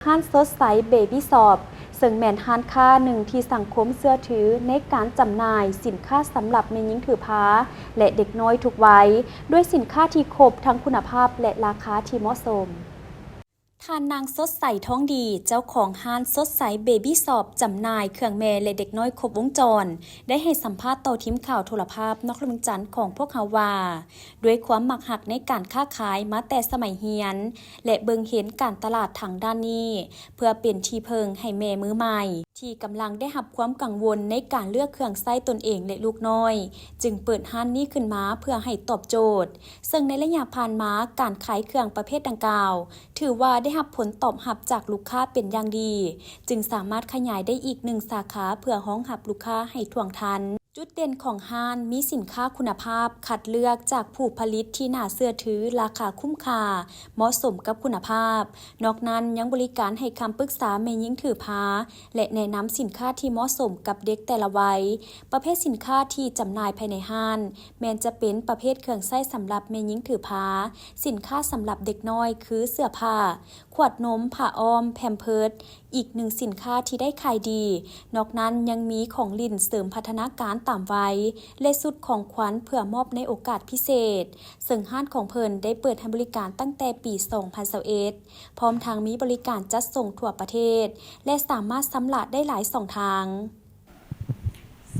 ห้านสดใสเบบี้ซอฟซึ่งแม่นห้านค้าหนึ่งที่สังคมเชื่อถือในการจำหน่ายสินค้าสำหรับแม่หญิงถือผ้าและเด็กน้อยทุกวัยด้วยสินค้าที่ครบทั้งคุณภาพและราคาที่เหมาะสมท่านนางสดใสท้องดีเจ้าของห้านสดใสเบบี้ซอฟจำหน่ายเครื่องแม่และเด็กน้อยครบวงจรได้ให้สัมภาษณ์ต่อทีมข่าวโทรภาพนอกเมืองจันทร์ของพวกเขาว่าด้วยความหมักหักในการค้าขายมาแต่สมัยเฮียนและเบิ่งเห็นการตลาดทางด้านนี้เพื่อเป็นที่เพิงให้แม่มือใหม่ที่กำลังได้รับความกังวลในการเลือกเครื่องใช้ตนเองและลูกน้อยจึงเปิดห้านนี้ขึ้นมาเพื่อให้ตอบโจทย์ซึ่งในระยะผ่านมาการขายเครื่องประเภทดังกล่าวถือว่าได้รับผลตอบรับจากลูกค้าเป็นอย่างดีจึงสามารถขยายได้อีก1 สาขาเพื่อรองรับลูกค้าให้ท่วงทันจุดเด่นของห้านมีสินค้าคุณภาพคัดเลือกจากผู้ผลิตที่น่าเชื่อถือราคาคุ้มค่าเหมาะสมกับคุณภาพนอกนั้นยังบริการให้คำปรึกษาแม่หญิงถือผ้าและแนะนำสินค้าที่เหมาะสมกับเด็กแต่ละวัยประเภทสินค้าที่จำหน่ายภายในห้านแม้จะเป็นประเภทเครื่องใช้สำหรับแม่หญิงถือผ้าสินค้าสำหรับเด็กน้อยคือเสื้อผ้าขวดนมผ้าอ้อมแพมเพิร์สอีกหนึ่งสินค้าที่ได้ขายดีนอกนั้นยังมีของเล่นเสริมพัฒนาการตามวัยและสุดของขวัญเพื่อมอบในโอกาสพิเศษซึ่งห้านของเพิ่นได้เปิดให้บริการตั้งแต่ปี 2021 พร้อมทางมีบริการจัดส่งทั่วประเทศและสามารถชำระได้หลาย2 ทาง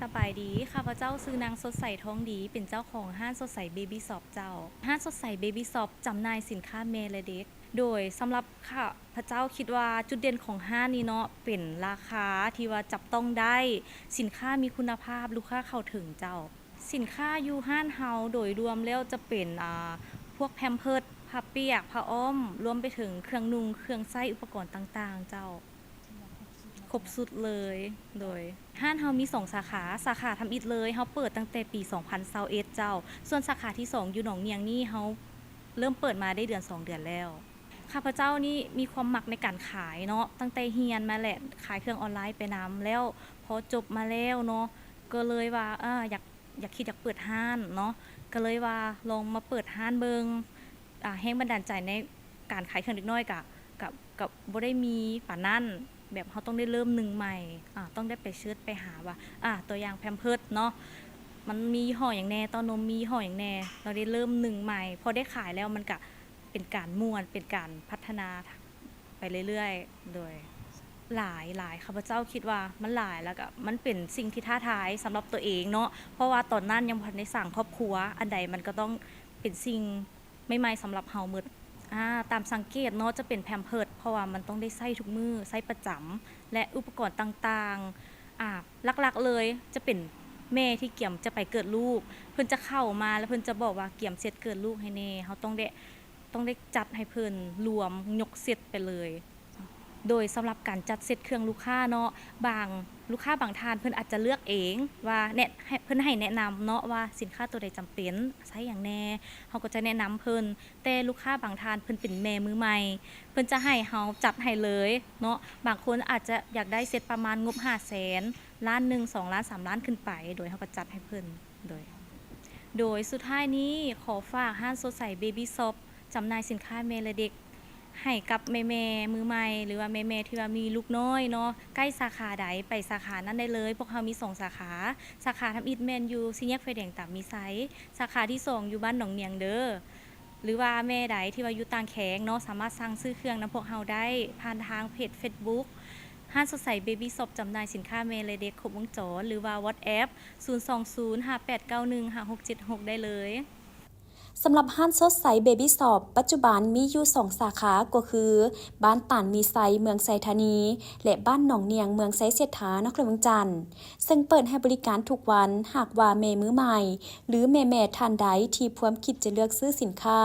สบายดีข้าพเจ้าซื้อนางสดใสท้องดีเป็นเจ้าของห้านสดใสเบบี้ซอฟเจ้าห้านสดใสเบบี้ซอฟจำหน่ายสินค้าแม่และเด็กโดยสำหรับข้าพเจ้าคิดว่าจุดเด่นของห้านนี้เนาะเป็นราคาที่ว่าจับต้องได้สินค้ามีคุณภาพลูกค้าเข้าถึงเจ้าสินค้าอยู่ห้านเฮาโดยรวมแล้วจะเป็นพวกแพมเพิร์สผ้าเปียกผ้าอ้อมรวมไปถึงเครื่องนุ่งเครื่องใช้อุปกรณ์ต่างๆเจ้าครบสุดเลยโดยห้านเฮามี2 สาขาทำอิฐเลยเฮาเปิดตั้งแต่ปี 2021 เจ้าส่วนสาขาที่2อยู่หนองเนียงนี่เฮาเริ่มเปิดมาได้เดือน2 เดือนแล้วข้าพเจ้านี่มีความมักในการขายเนาะตั้งแต่เฮียนมาแหละขายเครื่องออนไลน์ไปนำแล้วพอจบมาแล้วเนาะก็เลยว่าอยากเปิดห้านเนาะก็เลยว่าลองมาเปิดห้านเบิงแรงบันดาลใจในการขายเครื่องเด็กน้อยกับบ่ได้มีปานนั้นแบบเขาต้องได้เริ่มหนึ่งใหม่ต้องได้ไปเชิดไปหาว่าตัวอย่างแพมเพิร์สเนาะมันมีห่ออย่างแน่ต้อนมมีห่ออย่างแน่เราได้เริ่มหนึ่งใหม่พอได้ขายแล้วมันก็เป็นการม่วนเป็นการพัฒนาไปเรื่อยๆโดยหลายข้าพเจ้าคิดว่ามันหลายแล้วก็มันเป็นสิ่งที่ท้าทายสำหรับตัวเองเนาะเพราะว่าตอนนั้นยังพันในสั่งครอบครัวอันใดมันก็ต้องเป็นสิ่งใหม่ๆสำหรับเฮาหมดตามสังเกตเนาะจะเป็นแพมเพิร์สเพราะว่ามันต้องได้ใช้ทุกมื้อใช้ประจำและอุปกรณ์ต่างๆหลักๆเลยจะเป็นแม่ที่เกี่ยมจะไปเกิดลูกเพิ่นจะเข้ามาแล้วเพิ่นจะบอกว่าเกี่ยมเสร็จเกิดลูกให้แน่เฮาต้องได้จัดให้เพิ่นรวมยกเสร็จไปเลยโดยสำหรับการจัดเซตเครื่องลูกค้าเนาะลูกค้าบางท่านเพิ่นอาจจะเลือกเองว่าเพิ่นให้แนะนำเนาะว่าสินค้าตัวใดจำเป็นใช้อย่างแน่เฮาก็จะแนะนำเพิ่นแต่ลูกค้าบางท่านเพิ่นเป็นแม่มือใหม่เพิ่นจะให้เฮาจัดให้เลยเนาะบางคนอาจจะอยากได้เซตประมาณงบ 500,000 ล้าน1 2 ล้าน 3 ล้านขึ้นไปโดยเฮาก็จัดให้เพิ่นโดยสุดท้ายนี้ขอฝากห้านสดใสเบบี้ซอฟจำหน่ายสินค้าแม่และเด็กให้กับแม่มือใหม่หรือว่าแม่ที่ว่ามีลูกน้อยเนาะใกล้สาขาใดไปสาขานั้นได้เลยพวกเรามี2 สาขาทำอิฐแมนอยู่สี่แยกไฟแดงตามมีไซสาขาที่2อยู่บ้านหนองเนียงเด้อหรือว่าแม่ใดที่ว่าอยู่ต่างแขงเนาะสามารถสั่งซื้อเครื่องนำพวกเราได้ผ่านทางเพจ Facebook ห้านสดใสเบบี้ซอฟจำหน่ายสินค้าแม่และเด็กครบวงจรหรือว่า WhatsApp 02058915676ได้เลยสำหรับห้านสดใสเบบี้ซอฟปัจจุบันมีอยู่2 สาขาก็คือบ้านต่านมีไซเมืองไซธานีและบ้านหนองเนียงเมืองไซเสถานครเมืองจันทร์ซึ่งเปิดให้บริการทุกวันหากว่าแม่มือใหม่หรือแม่ท่านใดที่พร้อมคิดจะเลือกซื้อสินค้า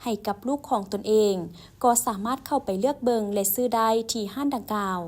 ให้กับลูกของตนเองก็สามารถเข้าไปเลือกเบิงและซื้อได้ที่ห้านดังกล่าว